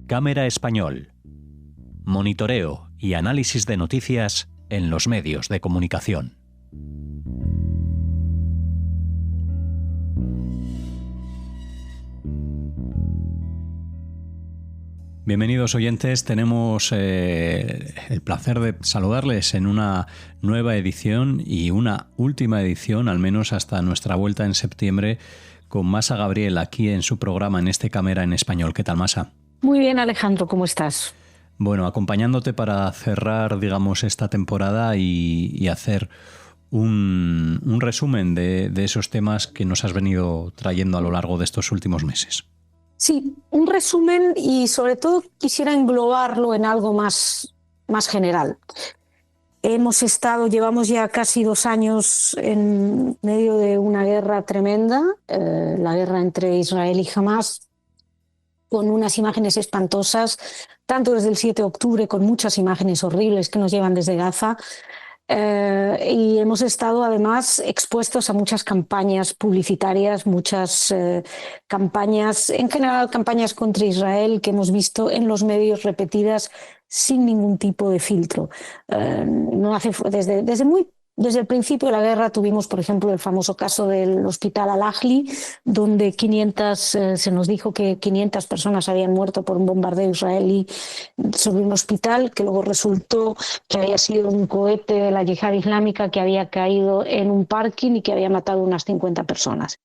Cámara Español. Monitoreo y análisis de noticias en los medios de comunicación. Bienvenidos oyentes, tenemos el placer de saludarles en una nueva edición y una última edición, al menos hasta nuestra vuelta en septiembre, con Masa Gabriel aquí en su programa, en este Cámara en Español. ¿Qué tal, Masa? Muy bien, Alejandro, ¿cómo estás? Bueno, acompañándote para cerrar, digamos, esta temporada y hacer un resumen de esos temas que nos has venido trayendo a lo largo de estos últimos meses. Sí, un resumen y sobre todo quisiera englobarlo en algo más general. Llevamos ya casi 2 años en medio de una guerra tremenda, la guerra entre Israel y Hamás, con unas imágenes espantosas, tanto desde el 7 de octubre, con muchas imágenes horribles que nos llevan desde Gaza, y hemos estado además expuestos a muchas campañas publicitarias, muchas campañas, en general campañas contra Israel que hemos visto en los medios repetidas sin ningún tipo de filtro. Desde el principio de la guerra tuvimos, por ejemplo, el famoso caso del hospital Al-Ahli, donde se nos dijo que 500 personas habían muerto por un bombardeo israelí sobre un hospital, que luego resultó que había sido un cohete de la Yihad Islámica que había caído en un parking y que había matado unas 50 personas.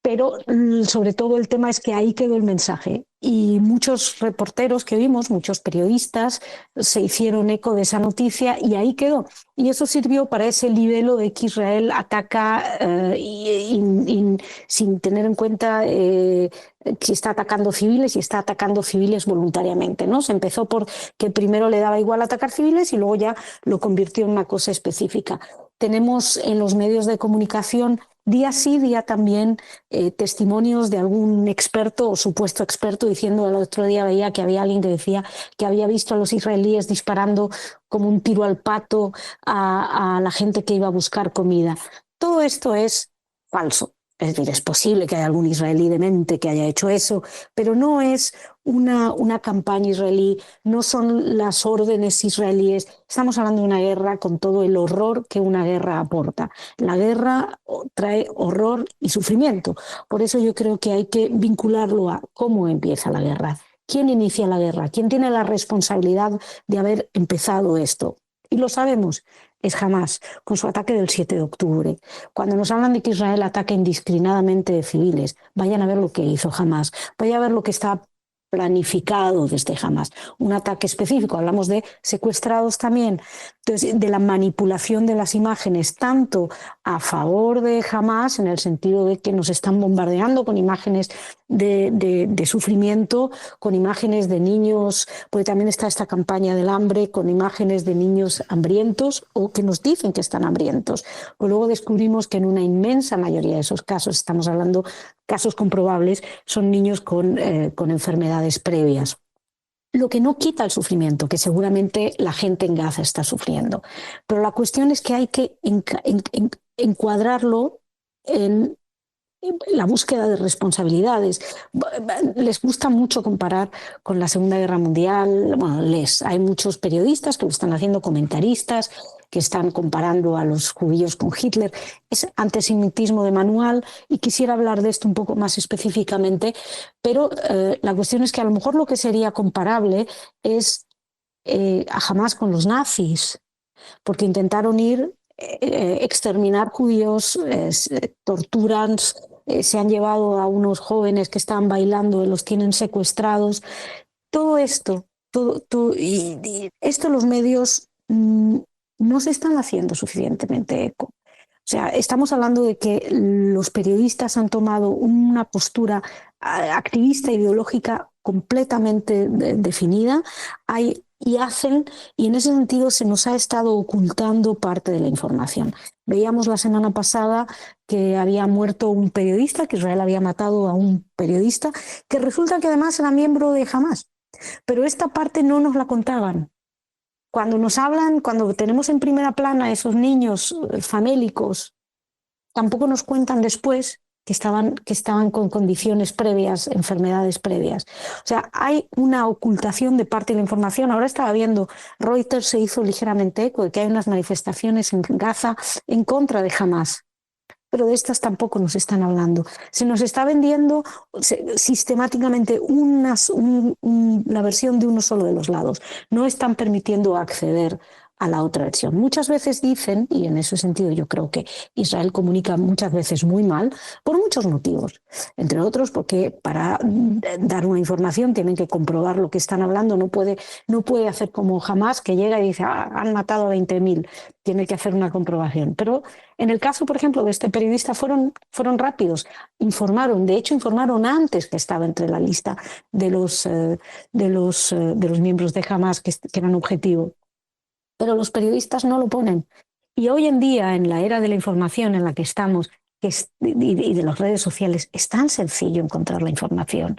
Pero sobre todo el tema es que ahí quedó el mensaje y muchos reporteros que vimos, muchos periodistas se hicieron eco de esa noticia y ahí quedó. Y eso sirvió para ese libelo de que Israel ataca sin tener en cuenta que está atacando civiles y está atacando civiles voluntariamente, ¿no? Se empezó por que primero le daba igual atacar civiles y luego ya lo convirtió en una cosa específica. Tenemos en los medios de comunicación día sí, día también testimonios de algún experto o supuesto experto diciendo, el otro día veía que había alguien que decía que había visto a los israelíes disparando como un tiro al pato a la gente que iba a buscar comida. Todo esto es falso. Es decir, es posible que haya algún israelí demente que haya hecho eso, pero no es una campaña israelí, no son las órdenes israelíes. Estamos hablando de una guerra con todo el horror que una guerra aporta. La guerra trae horror y sufrimiento. Por eso yo creo que hay que vincularlo a cómo empieza la guerra. ¿Quién inicia la guerra? ¿Quién tiene la responsabilidad de haber empezado esto? Y lo sabemos, es Hamás, con su ataque del 7 de octubre. Cuando nos hablan de que Israel ataca indiscriminadamente de civiles, vayan a ver lo que hizo Hamás, vayan a ver lo que está planificado desde Hamás. Un ataque específico, hablamos de secuestrados también. Entonces, de la manipulación de las imágenes, tanto a favor de Hamás, en el sentido de que nos están bombardeando con imágenes de sufrimiento, con imágenes de niños, porque también está esta campaña del hambre, con imágenes de niños hambrientos o que nos dicen que están hambrientos. Pues luego descubrimos que en una inmensa mayoría de esos casos, estamos hablando casos comprobables, son niños con enfermedades previas. Lo que no quita el sufrimiento, que seguramente la gente en Gaza está sufriendo. Pero la cuestión es que hay que encuadrarlo en la búsqueda de responsabilidades. Les gusta mucho comparar con la Segunda Guerra Mundial. Bueno, hay muchos periodistas que lo están haciendo, comentaristas que están comparando a los judíos con Hitler. Es antisemitismo de manual y quisiera hablar de esto un poco más específicamente, pero la cuestión es que a lo mejor lo que sería comparable es a Hamás con los nazis, porque intentaron exterminar judíos, torturan, se han llevado a unos jóvenes que estaban bailando, los tienen secuestrados. Todo esto, y esto los medios no se están haciendo suficientemente eco. O sea, estamos hablando de que los periodistas han tomado una postura activista ideológica completamente definida. Y en ese sentido se nos ha estado ocultando parte de la información. Veíamos la semana pasada que había muerto un periodista, que Israel había matado a un periodista, que resulta que además era miembro de Hamás. Pero esta parte no nos la contaban. Cuando nos hablan, cuando tenemos en primera plana a esos niños famélicos, tampoco nos cuentan después que estaban con condiciones previas, enfermedades previas. O sea, hay una ocultación de parte de la información. Ahora estaba viendo, Reuters se hizo ligeramente eco de que hay unas manifestaciones en Gaza en contra de Hamas. Pero de estas tampoco nos están hablando. Se nos está vendiendo sistemáticamente la versión de uno solo de los lados. No están permitiendo acceder a la otra versión. Muchas veces dicen, y en ese sentido yo creo que Israel comunica muchas veces muy mal, por muchos motivos. Entre otros, porque para dar una información tienen que comprobar lo que están hablando. No puede hacer como Hamas, que llega y dice, han matado a 20.000. Tiene que hacer una comprobación. Pero en el caso, por ejemplo, de este periodista fueron rápidos, informaron, de hecho informaron antes que estaba entre la lista de los miembros de Hamas que eran objetivo. Pero los periodistas no lo ponen. Y hoy en día, en la era de la información en la que estamos y de las redes sociales, es tan sencillo encontrar la información.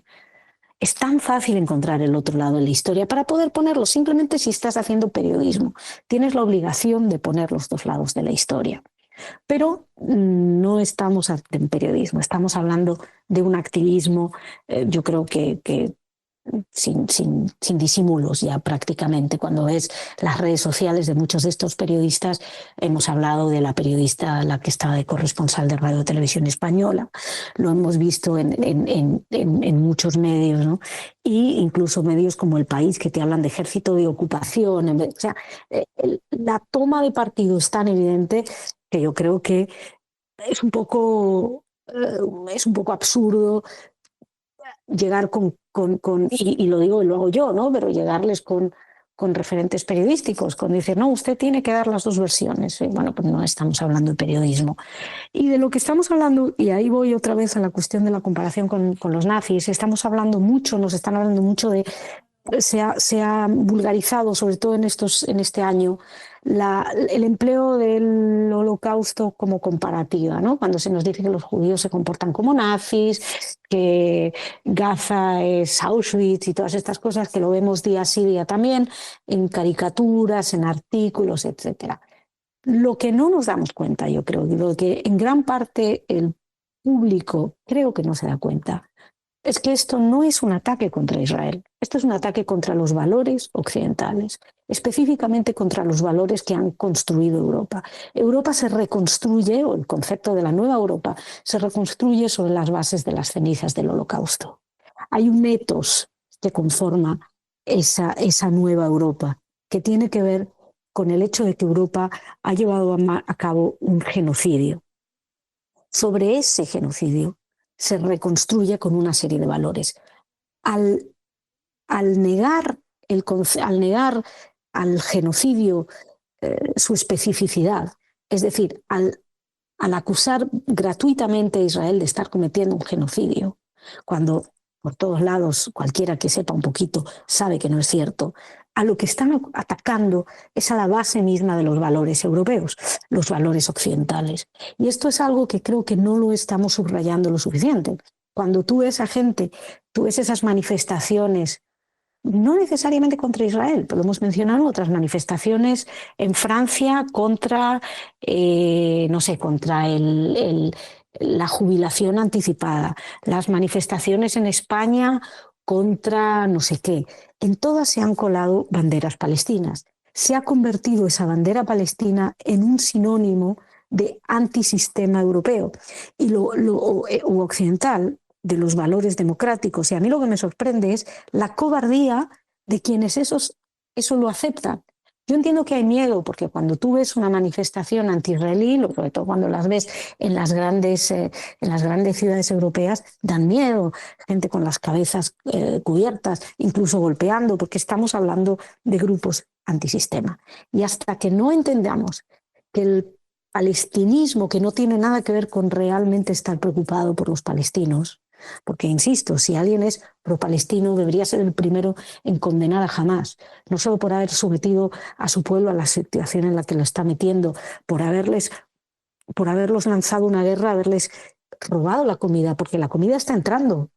Es tan fácil encontrar el otro lado de la historia para poder ponerlo. Simplemente si estás haciendo periodismo, tienes la obligación de poner los dos lados de la historia. Pero no estamos en periodismo, estamos hablando de un activismo, yo creo que sin disimulos ya prácticamente. Cuando ves las redes sociales de muchos de estos periodistas, hemos hablado de la periodista, la que estaba de corresponsal de Radio Televisión Española, lo hemos visto en muchos medios, ¿no? Y incluso medios como El País, que te hablan de ejército de ocupación. O sea, la toma de partido es tan evidente que yo creo que es un poco absurdo llegar y lo digo y lo hago yo, ¿no? Pero llegarles con referentes periodísticos, con decir, no, usted tiene que dar las dos versiones. Bueno, pues no estamos hablando de periodismo. Y de lo que estamos hablando, y ahí voy otra vez a la cuestión de la comparación con los nazis, nos están hablando mucho de se ha vulgarizado, sobre todo en este año, el empleo del holocausto como comparativa, ¿no? Cuando se nos dice que los judíos se comportan como nazis, que Gaza es Auschwitz y todas estas cosas, que lo vemos día sí día también, en caricaturas, en artículos, etcétera. Lo que no nos damos cuenta, yo creo, y lo que en gran parte el público creo que no se da cuenta, es que esto no es un ataque contra Israel, esto es un ataque contra los valores occidentales, específicamente contra los valores que han construido Europa. Europa se reconstruye, o el concepto de la nueva Europa, se reconstruye sobre las bases de las cenizas del Holocausto. Hay un etos que conforma esa nueva Europa, que tiene que ver con el hecho de que Europa ha llevado a cabo un genocidio. Sobre ese genocidio se reconstruye con una serie de valores. Al negar al genocidio su especificidad, es decir, al acusar gratuitamente a Israel de estar cometiendo un genocidio, cuando por todos lados cualquiera que sepa un poquito sabe que no es cierto, a lo que están atacando es a la base misma de los valores europeos, los valores occidentales. Y esto es algo que creo que no lo estamos subrayando lo suficiente. Cuando tú ves a gente, tú ves esas manifestaciones, no necesariamente contra Israel, pero hemos mencionado otras manifestaciones en Francia contra, contra la jubilación anticipada, las manifestaciones en España contra no sé qué. En todas se han colado banderas palestinas. Se ha convertido esa bandera palestina en un sinónimo de antisistema europeo o occidental, de los valores democráticos. Y a mí lo que me sorprende es la cobardía de quienes eso lo aceptan. Yo entiendo que hay miedo, porque cuando tú ves una manifestación anti-israelí, sobre todo cuando las ves en las grandes ciudades europeas, dan miedo, gente con las cabezas cubiertas, incluso golpeando, porque estamos hablando de grupos antisistema. Y hasta que no entendamos que el palestinismo, que no tiene nada que ver con realmente estar preocupado por los palestinos, porque, insisto, si alguien es pro-palestino debería ser el primero en condenar a Hamas, no solo por haber sometido a su pueblo a la situación en la que lo está metiendo, por haberlos lanzado una guerra, haberles robado la comida, porque la comida está entrando.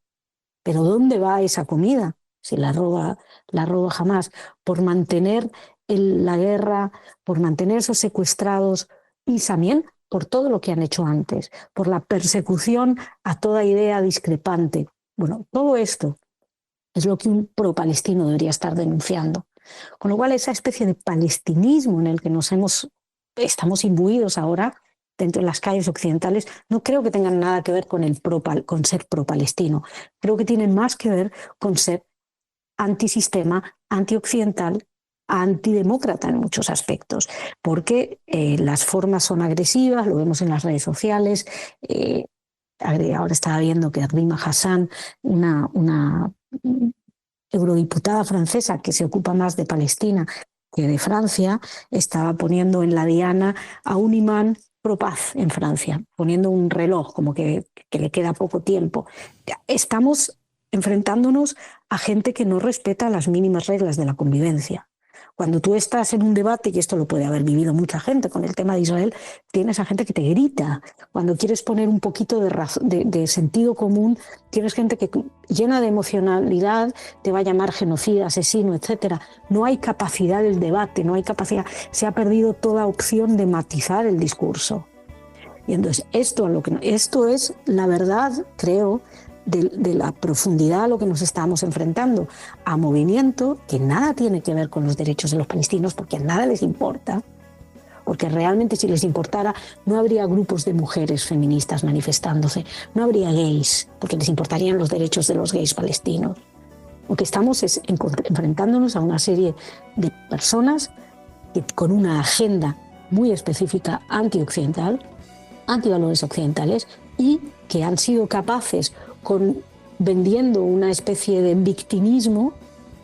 Pero ¿dónde va esa comida? Si la roba Hamas, por mantener la guerra, por mantener esos secuestrados y también por todo lo que han hecho antes, por la persecución a toda idea discrepante. Bueno, todo esto es lo que un pro-palestino debería estar denunciando. Con lo cual, esa especie de palestinismo en el que estamos imbuidos ahora dentro de las calles occidentales, no creo que tengan nada que ver con ser pro-palestino. Creo que tienen más que ver con ser antisistema, antioccidental, antidemócrata en muchos aspectos, porque las formas son agresivas, lo vemos en las redes sociales. Ahora estaba viendo que Rima Hassan, una eurodiputada francesa que se ocupa más de Palestina que de Francia, estaba poniendo en la diana a un imán pro paz en Francia, poniendo un reloj como que le queda poco tiempo. Estamos enfrentándonos a gente que no respeta las mínimas reglas de la convivencia. Cuando tú estás en un debate, y esto lo puede haber vivido mucha gente con el tema de Israel, tienes a gente que te grita. Cuando quieres poner un poquito de sentido común, tienes gente que, llena de emocionalidad, te va a llamar genocida, asesino, etc. No hay capacidad del debate, no hay capacidad. Se ha perdido toda opción de matizar el discurso. Y entonces esto es la verdad, creo, de la profundidad a lo que nos estamos enfrentando, a movimiento que nada tiene que ver con los derechos de los palestinos, porque a nada les importa, porque realmente si les importara no habría grupos de mujeres feministas manifestándose, no habría gays, porque les importarían los derechos de los gays palestinos. Lo que estamos es enfrentándonos a una serie de personas que, con una agenda muy específica antioccidental, antivalores occidentales, y que han sido capaces, vendiendo una especie de victimismo,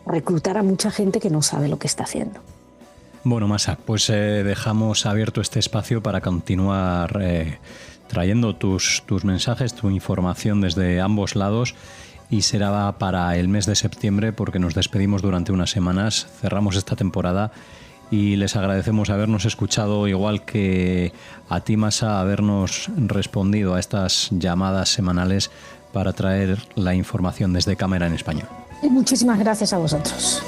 reclutar a mucha gente que no sabe lo que está haciendo. Bueno, Masa, pues dejamos abierto este espacio para continuar trayendo tus mensajes, tu información desde ambos lados, y será para el mes de septiembre, porque nos despedimos durante unas semanas, cerramos esta temporada y les agradecemos habernos escuchado, igual que a ti, Masa, habernos respondido a estas llamadas semanales para traer la información desde Cámara en Español. Muchísimas gracias a vosotros.